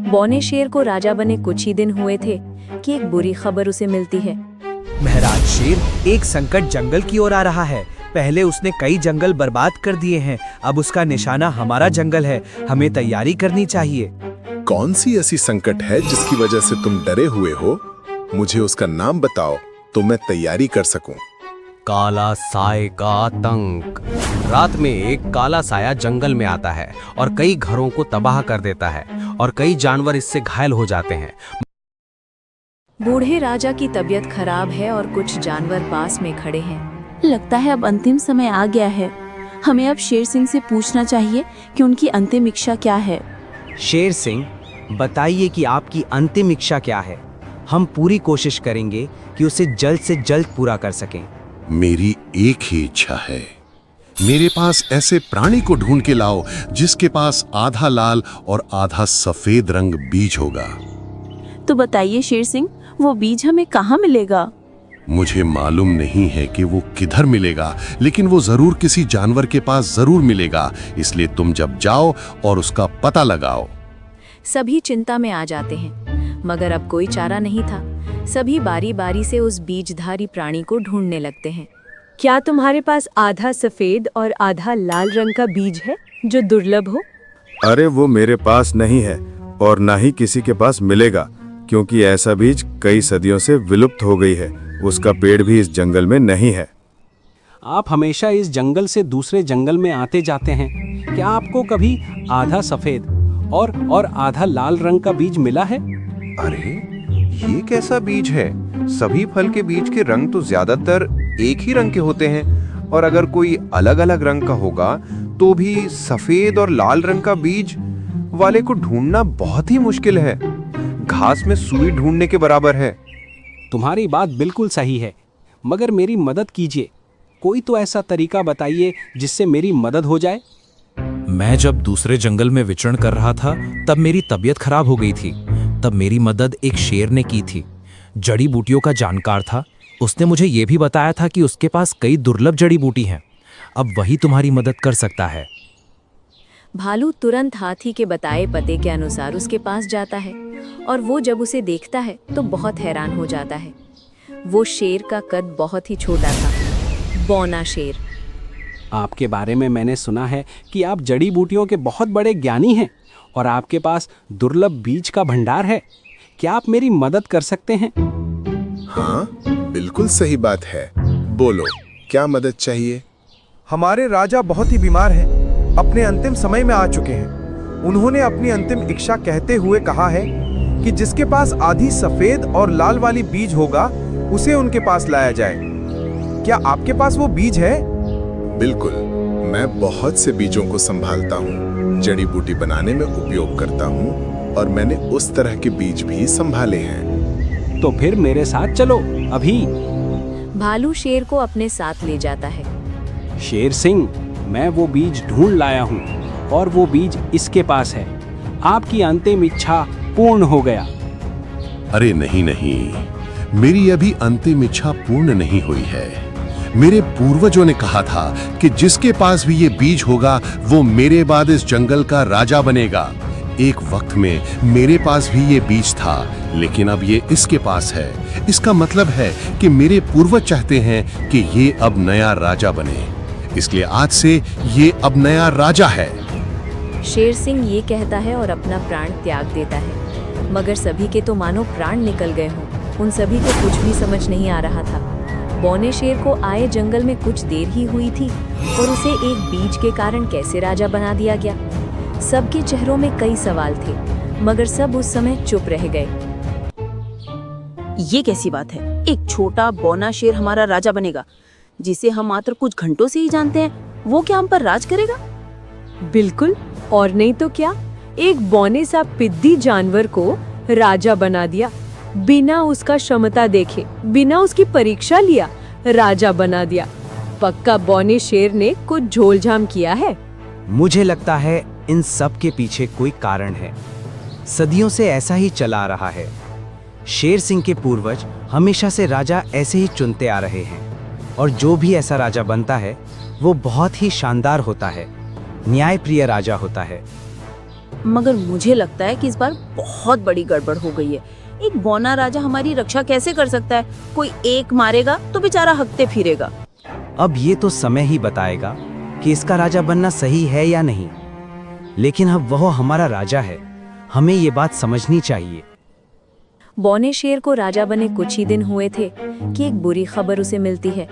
बौने शेर को राजा बने कुछ ही दिन हुए थे कि एक बुरी खबर उसे मिलती है। महाराज शेर, एक संकट जंगल की ओर आ रहा है। पहले उसने कई जंगल बर्बाद कर दिए हैं, अब उसका निशाना हमारा जंगल है। हमें तैयारी करनी चाहिए। कौन सी ऐसी संकट है जिसकी वजह से तुम डरे हुए हो? मुझे उसका नाम बताओ तो मैं तैयारी कर सकूं। काला साए का आतंक। रात में एक काला साया जंगल में आता है और कई घरों को तबाह कर देता है और कई जानवर इससे घायल हो जाते हैं। बूढ़े राजा की तबीयत खराब है और कुछ जानवर पास में खड़े हैं। लगता है अब अंतिम समय आ गया है। हमें अब शेर सिंह से पूछना चाहिए कि उनकी अंतिम इच्छा क्या है। शेर सिंह, बताइए कि आपकी अंतिम इच्छा क्या है। हम पूरी कोशिश करेंगे कि उसे जल्द से जल्द पूरा कर सकें। मेरी एक ही इच्छा है, मेरे पास ऐसे प्राणी को ढूंढ के लाओ जिसके पास आधा लाल और आधा सफेद रंग बीज होगा। तो बताइए शेर सिंह, वो बीज हमें कहाँ मिलेगा? मुझे मालूम नहीं है कि वो किधर मिलेगा, लेकिन वो जरूर किसी जानवर के पास जरूर मिलेगा। इसलिए तुम जब जाओ और उसका पता लगाओ। सभी चिंता में आ जाते हैं, मगर अब कोई चारा नहीं था। सभी बारी बारी से उस बीजधारी प्राणी को ढूंढने लगते हैं। क्या तुम्हारे पास आधा सफेद और आधा लाल रंग का बीज है जो दुर्लभ हो? अरे वो मेरे पास नहीं है और ना ही किसी के पास मिलेगा, क्योंकि ऐसा बीज कई सदियों से विलुप्त हो गई है। उसका पेड़ भी इस जंगल में नहीं है। आप हमेशा इस जंगल से दूसरे जंगल में आते जाते हैं। क्या आपको कभी आधा सफेद और आधा लाल रंग का बीज मिला है? अरे ये कैसा बीज है? सभी फल के बीज के रंग तो ज्यादातर एक ही रंग के होते हैं, और अगर कोई अलग अलग रंग का होगा तो भी सफेद और लाल रंग का बीज वाले को ढूंढना बहुत ही मुश्किल है। घास में सुई ढूंढने के बराबर है। तुम्हारी बात बिल्कुल सही है, मगर मेरी मदद कीजिए। कोई तो ऐसा तरीका बताइए जिससे मेरी मदद हो जाए। मैं जब दूसरे जंगल में विचरण कर रहा था तब मेरी तबीयत खराब हो गई थी। तब मेरी मदद एक शेर ने की थी। जड़ी बूटियों का जानकार था। उसने मुझे यह भी बताया था कि उसके पास कई दुर्लभ जड़ी बूटी हैं। अब वही तुम्हारी मदद कर सकता है। भालू तुरंत हाथी के बताए पते के अनुसार उसके पास जाता है और वो जब उसे देखता है तो बहुत हैरान हो जाता है। वो शेर का कद बहुत ही छोटा था, बौना शेर। आपके बारे में मैंने सुना है कि आप जड़ी बूटियों के बहुत बड़े ज्ञानी हैं और आपके पास दुर्लभ बीज का भंडार है। क्या आप मेरी मदद कर सकते हैं? हाँ, बिल्कुल सही बात है। बोलो, क्या मदद चाहिए? हमारे राजा बहुत ही बीमार हैं, अपने अंतिम समय में आ चुके हैं। उन्होंने अपनी अंतिम इच्छा कहते हुए कहा है कि जिसके पास आधी सफेद और लाल वाली बीज होगा उसे उनके पास लाया जाए। क्या आपके पास वो बीज है? बिल्कुल, मैं बहुत से बीजों को संभालता हूँ, जड़ी बूटी बनाने में उपयोग करता हूँ, और मैंने उस तरह के बीज भी संभाले हैं। तो फिर मेरे साथ चलो अभी। भालू शेर को अपने साथ ले जाता है। शेर सिंह, मैं वो बीज ढूंढ लाया हूँ और वो बीज इसके पास है। आपकी अंतिम इच्छा पूर्ण हो गया। अरे नहीं नहीं, मेरी अभी अंतिम इच्छा पूर्ण नहीं हुई है। मेरे पूर्वजों ने कहा था कि जिसके पास भी ये बीज होगा वो मेरे बाद इस जंगल का राजा बनेगा। एक वक्त में मेरे पास भी ये बीज था, लेकिन अब ये इसके पास है। इसका मतलब है कि मेरे पूर्वज चाहते हैं कि ये अब नया राजा बने, इसलिए आज से ये अब नया राजा है। शेर सिंह ये कहता है और अपना प्राण त्याग देता है, मगर सभी के तो मानो प्राण निकल गए हों। उन सभी को कुछ भी समझ नहीं आ रहा था। बौने शेर को आए जंगल में कुछ देर ही हुई थी और उसे एक बीज के कारण कैसे राजा बना दिया गया। सबके चेहरों में कई सवाल थे, मगर सब उस समय चुप रह गए। ये कैसी बात है? एक छोटा बौना शेर हमारा राजा बनेगा, जिसे हम मात्र कुछ घंटों से ही जानते हैं। वो क्या हम पर राज करेगा? बिल्कुल, और नहीं तो क्या, एक बौने सा पिद्दी जानवर को राजा बना दिया। बिना उसका क्षमता देखे, बिना उसकी परीक्षा लिया राजा बना दिया। पक्का बौने शेर ने कुछ झोलझाम किया है। मुझे लगता है इन सब के पीछे कोई कारण है। सदियों से ऐसा ही चला आ रहा है। शेर सिंह के पूर्वज हमेशा से राजा ऐसे ही चुनते आ रहे हैं, और जो भी ऐसा राजा बनता है वो बहुत ही शानदार होता है, न्यायप्रिय राजा होता है। मगर मुझे लगता है कि इस बार बहुत बड़ी गड़बड़ हो गई है। एक बौना राजा हमारी रक्षा कैसे कर सकता है? कोई एक मारेगा तो बेचारा हकते फिरेगा। अब ये तो समय ही बताएगा कि इसका राजा बनना सही है या नहीं। लेकिन अब वह हमारा राजा है, हमें ये बात समझनी चाहिए। बौने शेर को राजा बने कुछ ही दिन हुए थे कि एक बुरी खबर उसे मिलती है।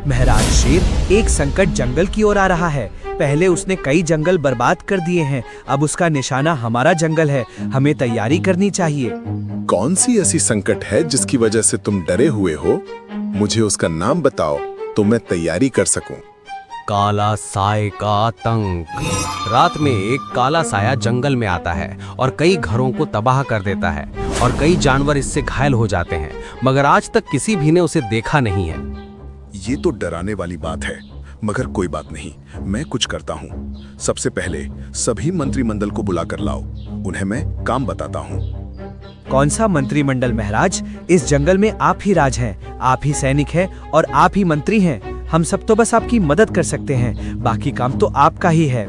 महाराज शेर, एक संकट जंगल की ओर आ रहा है। पहले उसने कई जंगल बर्बाद कर दिए हैं, अब उसका निशाना हमारा जंगल है। हमें तैयारी करनी चाहिए। कौन सी ऐसी संकट है जिसकी वजह से तुम डरे हुए हो? मुझे उसका नाम बताओ तो मैं तैयारी कर सकूं। काला साए का आतंक। रात में एक काला साया जंगल में आता है और कई घरों को तबाह कर देता है और कई जानवर इससे घायल हो जाते हैं, मगर आज तक किसी भी ने उसे देखा नहीं है। ये तो डराने वाली बात है, मगर कोई बात नहीं, मैं कुछ करता हूँ। सबसे पहले सभी मंत्रिमंडल को बुला कर लाओ, उन्हें मैं काम बताता हूँ। कौन सा मंत्रिमंडल महाराज? इस जंगल में आप ही राज हैं, आप ही सैनिक हैं और आप ही मंत्री हैं। हम सब तो बस आपकी मदद कर सकते हैं, बाकी काम तो आपका ही है।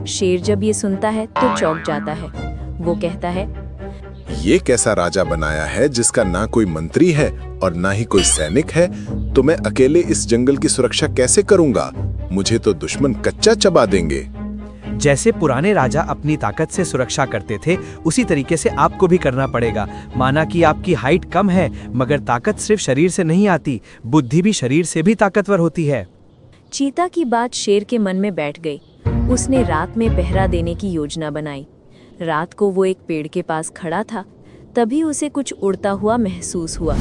शेर जब ये सुनता है तो चौंक जाता है। वो कहता है, ये कैसा राजा बनाया है जिसका ना कोई मंत्री है और ना ही कोई सैनिक है? तो मैं अकेले इस जंगल की सुरक्षा कैसे करूंगा? मुझे तो दुश्मन कच्चा चबा देंगे। जैसे पुराने राजा अपनी ताकत से सुरक्षा करते थे, उसी तरीके से आपको भी करना पड़ेगा। माना कि आपकी हाइट कम है, मगर ताकत सिर्फ शरीर से नहीं आती, बुद्धि भी शरीर से भी ताकतवर होती है। चीता की बात शेर के मन में बैठ गई। उसने रात में पहरा देने की योजना बनाई। रात को वो एक पेड़ के पास खड़ा था, तभी उसे कुछ उड़ता हुआ महसूस हुआ।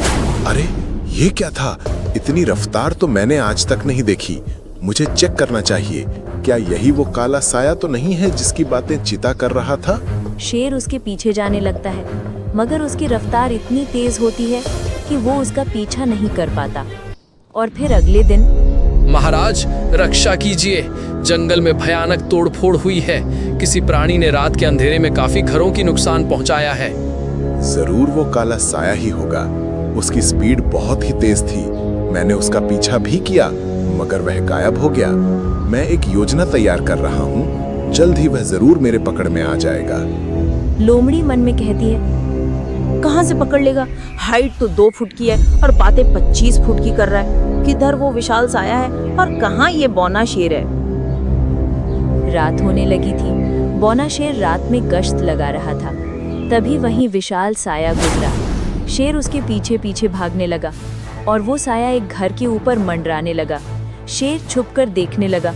अरे ये क्या था? इतनी रफ्तार तो मैंने आज तक नहीं देखी। मुझे चेक करना चाहिए, क्या यही वो काला साया तो नहीं है जिसकी बातें चीता कर रहा था? शेर उसके पीछे जाने लगता है, मगर उसकी रफ्तार इतनी तेज होती है कि वो उसका पीछा नहीं कर पाता। और फिर अगले दिन, महाराज रक्षा कीजिए, जंगल में भयानक तोड़फोड़ हुई है। किसी प्राणी ने रात के अंधेरे में काफी घरों की नुकसान पहुंचाया है। जरूर वो काला साया ही होगा। उसकी स्पीड बहुत ही तेज थी। मैंने उसका पीछा भी किया, मगर वह गायब हो गया। मैं एक योजना तैयार कर रहा हूँ, जल्द ही वह जरूर मेरे पकड़ में आ जाएगा। लोमड़ी मन में कहती है, कहाँ से पकड़ लेगा? हाइट तो 2 फुट की है और बातें 25 फुट की कर रहा है। किधर वो विशाल साया है और कहाँ ये बौना शेर है? रात होने लगी थी। बौना शेर रात में गश्त लगा रहा था। तभी वहीं विशाल साया गुजरा। शेर उसके पीछे पीछे भागने लगा और वो साया एक घर के ऊपर मंडराने लगा। शेर छुपकर देखने लगा।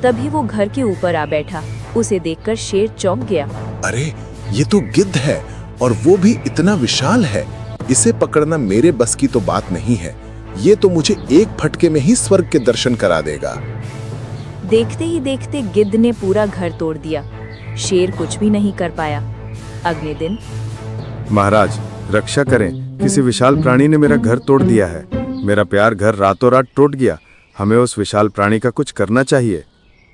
तभी वो घर के ऊपर आ बैठा। उसे देखकर शेर चौंक गया। अरे ये तो गिद्ध है, और वो भी इतना विशाल है। इसे पकड़ना मेरे बस की तो बात नहीं है। ये तो मुझे एक फटके में ही स्वर्ग के दर्शन करा देगा। देखते ही देखते गिद्ध ने पूरा घर तोड़ दिया। शेर कुछ भी नहीं कर पाया। अगले दिन, महाराज रक्षा करें, किसी विशाल प्राणी ने मेरा घर तोड़ दिया है। मेरा प्यार घर रातों रात टूट गया। हमें उस विशाल प्राणी का कुछ करना चाहिए।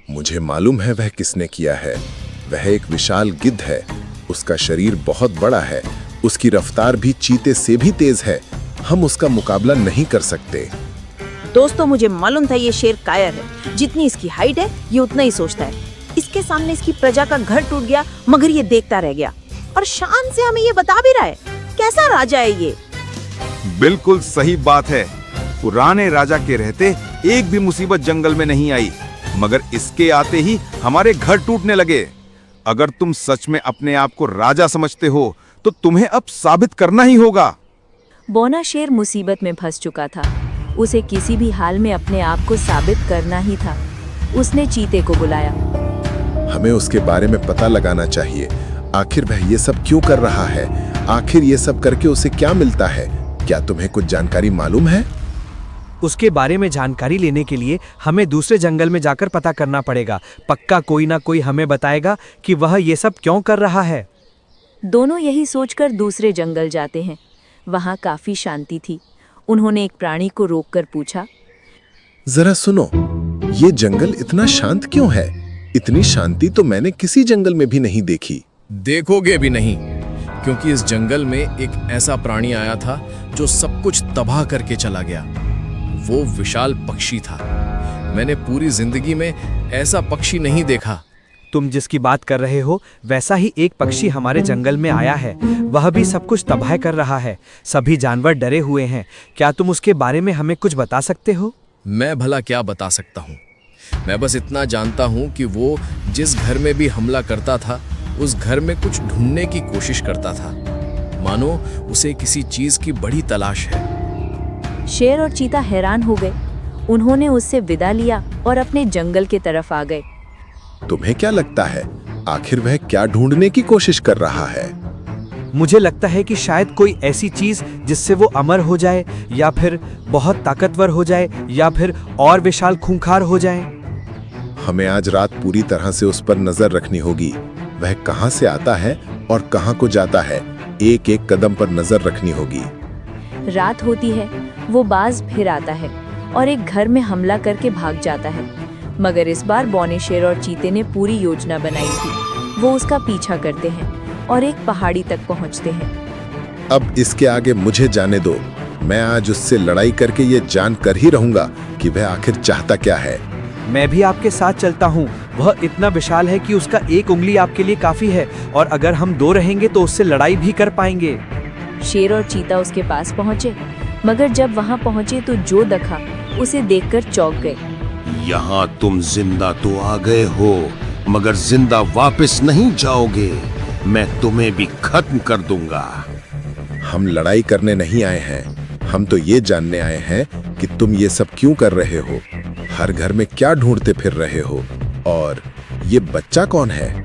मुझे मालूम है वह किसने किया है। वह एक विशाल गिद्ध है। उसका शरीर बहुत बड़ा है। उसकी रफ्तार भी चीते से भी तेज है। हम उसका मुकाबला नहीं कर सकते। दोस्तों, मुझे मालूम था ये शेर कायर है। जितनी इसकी हाइट है, ये उतना ही सोचता है। इसके सामने इसकी प्रजा का घर टूट गया, मगर ये देखता रह गया और शान से हमें ये बता भी रहा है। कैसा राजा है ये? बिल्कुल सही बात है। पुराने राजा के रहते एक भी मुसीबत जंगल में नहीं आई, मगर इसके आते ही हमारे घर टूटने लगे। अगर तुम सच में अपने आप को राजा समझते हो तो तुम्हें अब साबित करना ही होगा। बौना शेर मुसीबत में फंस चुका था। उसे किसी भी हाल में अपने आप को साबित करना ही था। उसने चीते को बुलाया। हमें उसके बारे में पता लगाना चाहिए। आखिर वह ये सब क्यों कर रहा है? आखिर ये सब करके उसे क्या मिलता है? क्या तुम्हें कुछ जानकारी मालूम है? उसके बारे में जानकारी लेने के लिए हमें दूसरे जंगल में जाकर पता करना पड़ेगा। पक्का कोई ना कोई हमें बताएगा कि वह ये सब क्यों कर रहा है। दोनों यही सोचकर दूसरे जंगल जाते हैं। वहाँ काफी शांति थी। उन्होंने एक प्राणी को रोककर पूछा, जरा सुनो, ये जंगल इतना शांत क्यों है? इतनी शांति तो मैंने किसी जंगल में भी नहीं देखी। देखोगे भी नहीं, क्योंकि इस जंगल में एक ऐसा प्राणी आया था जो सब कुछ तबाह करके चला गया। वो विशाल पक्षी था। मैंने पूरी जिंदगी में ऐसा पक्षी नहीं देखा। तुम जिसकी बात कर रहे हो वैसा ही एक पक्षी हमारे जंगल में आया है। वह भी सब कुछ तबाह कर रहा है। सभी जानवर डरे हुए हैं। क्या तुम उसके बारे में हमें कुछ बता सकते हो? मैं भला क्या बता सकता हूँ। मैं बस इतना जानता हूँ कि वो जिस घर में भी हमला करता था उस घर में कुछ ढूंढने की कोशिश करता था, मानो उसे किसी चीज की बड़ी तलाश है। शेर और चीता हैरान हो गए। उन्होंने उससे विदा लिया और अपने जंगल की तरफ आ गए। तुम्हें क्या लगता है आखिर वह क्या ढूंढने की कोशिश कर रहा है? मुझे लगता है कि शायद कोई ऐसी चीज जिससे वो अमर हो जाए, या फिर बहुत ताकतवर हो जाए, या फिर और विशाल खूंखार हो जाए। हमें आज रात पूरी तरह से उस पर नजर रखनी होगी। वह कहां से आता है और कहां को जाता है, एक एक कदम पर नजर रखनी होगी। रात होती है, वो बाज फिर आता है और एक घर में हमला करके भाग जाता है। मगर इस बार बौने शेर और चीते ने पूरी योजना बनाई थी। वो उसका पीछा करते हैं और एक पहाड़ी तक पहुंचते हैं। अब इसके आगे मुझे जाने दो। मैं आज उससे लड़ाई करके ये जान कर ही रहूंगा कि वह आखिर चाहता क्या है। मैं भी आपके साथ चलता हूँ। वह इतना विशाल है कि उसका एक उंगली आपके लिए काफी है, और अगर हम दो रहेंगे तो उससे लड़ाई भी कर पाएंगे। शेर और चीता उसके पास पहुंचे, मगर जब वहां पहुंचे तो जो देखा उसे देखकर चौंक गए। यहाँ तुम जिंदा तो आ गए हो, मगर जिंदा वापस नहीं जाओगे। मैं तुम्हें भी खत्म कर दूंगा। हम लड़ाई करने नहीं आए हैं, हम तो ये जानने आए हैं कि तुम ये सब क्यों कर रहे हो, हर घर में क्या ढूंढते फिर रहे हो, और ये बच्चा कौन है?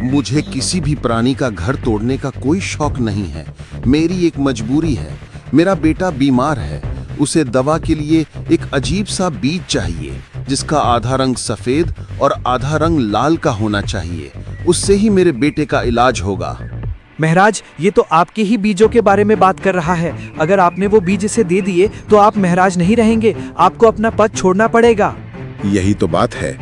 मुझे किसी भी प्राणी का घर तोड़ने का कोई शौक नहीं है। मेरी एक मजबूरी है। मेरा बेटा बीमार है, उसे दवा के लिए एक अजीब सा बीज चाहिए जिसका आधा रंग सफेद और आधा रंग लाल का होना चाहिए। उससे ही मेरे बेटे का इलाज होगा। महाराज, ये तो आपके ही बीजों के बारे में बात कर रहा है। अगर आपने वो बीज इसे दे दिए तो आप महाराज नहीं रहेंगे। आपको अपना पद छोड़ना पड़ेगा। यही तो बात है।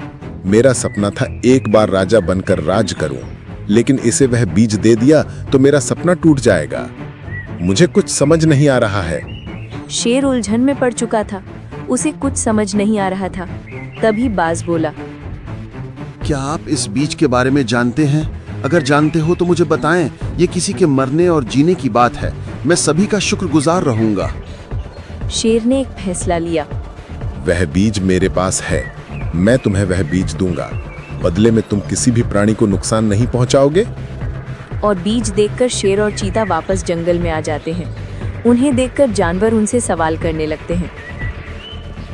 मेरा सपना था एक बार राजा बनकर राज करूं, लेकिन इसे वह बीज दे दिया तो मेरा सपना टूट जाएगा। मुझे कुछ समझ नहीं आ रहा है। शेर उलझन में पड़ चुका था, उसे कुछ समझ नहीं आ रहा था। तभी बाज बोला, क्या आप इस बीज के बारे में जानते हैं? अगर जानते हो तो मुझे बताएं। ये किसी के मरने और जीने की बात है। मैं सभी का शुक्रगुजार रहूंगा। शेर ने एक फैसला लिया। वह बीज मेरे पास है, मैं तुम्हें वह बीज दूंगा। बदले में तुम किसी भी प्राणी को नुकसान नहीं पहुंचाओगे। और बीज देखकर शेर और चीता वापस जंगल में आ जाते हैं। उन्हें देखकर जानवर उनसे सवाल करने लगते हैं।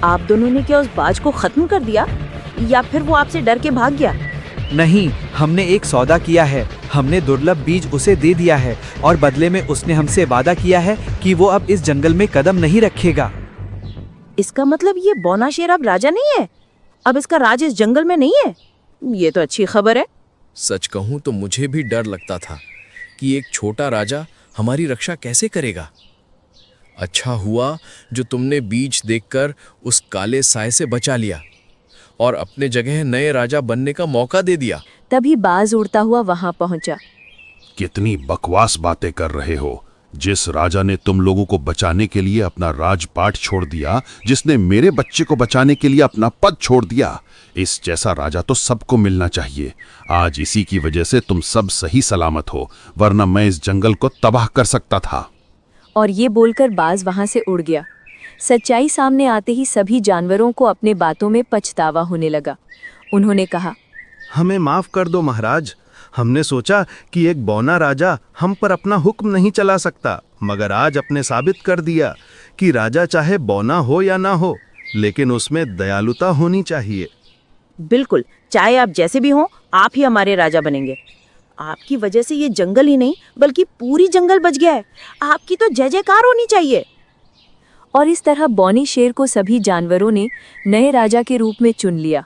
आप दोनों ने क्या उस बाज को खत्म कर दिया, या फिर वो आपसे डर के भाग गया? नहीं, हमने एक सौदा किया है। हमने दुर्लभ बीज उसे दे दिया है, और बदले में उसने हमसे वादा किया है कि वो अब इस जंगल में कदम नहीं रखेगा। इसका मतलब ये बौना शेर अब राजा नहीं है? अब इसका राज इस जंगल में नहीं है? ये तो अच्छी खबर है। सच कहूं तो मुझे भी डर लगता था कि एक छोटा राजा हमारी रक्षा कैसे करेगा। अच्छा हुआ जो तुमने बीज देखकर उस काले साए से बचा लिया और अपने जगह नए राजा बनने का मौका दे दिया। तभी बाज उड़ता हुआ वहां पहुंचा। कितनी बकवास बातें कर रहे हो। जिस राजा ने तुम लोगों को बचाने के लिए अपना राजपाट छोड़ दिया, जिसने मेरे बच्चे को बचाने के लिए अपना पद छोड़ दिया, इस जैसा राजा तो सबको मिलना चाहिए। आज इसी की वजह से तुम सब सही सलामत हो, वरना मैं इस जंगल को तबाह कर सकता था। और ये बोलकर बाज वहां से उड़ गया। सच्चाई सामने आते ही सभी जानवरों को अपने बातों में पछतावा होने लगा। उन्होंने कहा, हमें माफ कर दो महाराज। हमने सोचा कि एक बौना राजा हम पर अपना हुक्म नहीं चला सकता, मगर आज अपने साबित कर दिया कि राजा चाहे बौना हो या ना हो, लेकिन उसमें दयालुता होनी चाहिए। बिल्कुल, चाहे आप जैसे भी हों, आप ही हमारे राजा बनेंगे। आपकी वजह से ये जंगल ही नहीं बल्कि पूरी जंगल बच गया है। आपकी तो जय जयकार होनी चाहिए। और इस तरह बौनी शेर को सभी जानवरों ने नए राजा के रूप में चुन लिया।